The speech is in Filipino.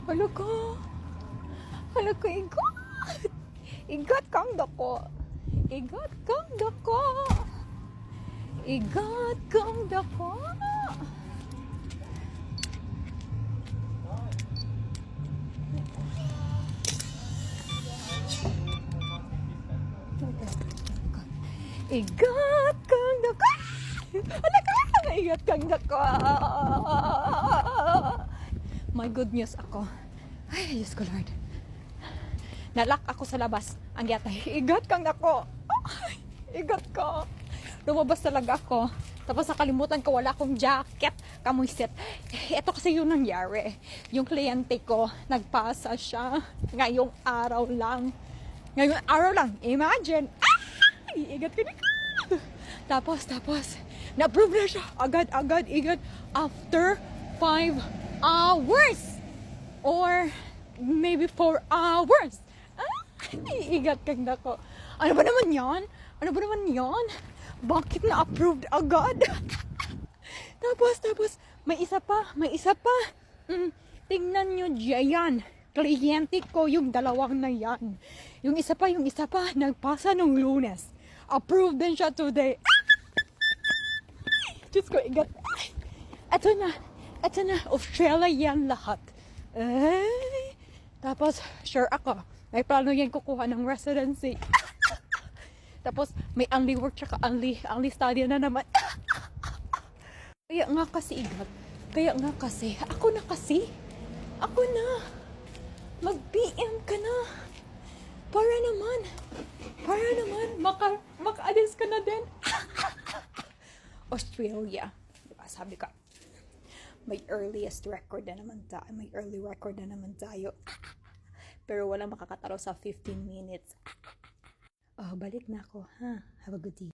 Hala ka. Hala ka, igot. Igot kang dako. Igot kang dako. Igot kang dako. Igot kang dako. Hala ka. Igot kang dako. My good news ako. Ay, Diyos ko Lord. Nalak ako sa labas. Ang yatay, igat kang ako. Ay, igat ka. Lumabas talaga ako. Tapos nakalimutan ko, wala akong jacket. Kamuisit. Ito kasi yung nangyari. Yung kliyente ko, nagpasa siya. Ngayong araw lang. Ngayong araw lang. Imagine. Ay, igat ka na ka. Tapos, na-approve na siya. Agad, igat. After 5 hours. Or maybe 4 hours. Igat kang dako. Ano ba naman yan? Bakit na-approved agad? tapos, may isa pa. Tingnan nyo dyan. Kliyente ko yung dalawang na yan. Yung isa pa, nagpasa nung Lunes. Approved din siya today. Diyos ko, igat. Ito na, Australia yan lahat. Tapos, sure ako, may plano yan kukuha ng residency. Tapos, may only work tsaka only study na naman. Kaya nga kasi, igat. Ako na. Mag-PM ka na. Para naman, maka-alis ka na din. Australia. Diba, sabi ka, may early record na naman tayo. Pero walang makakatalo sa 15 minutes. Balik na ako, ha? Have a good day.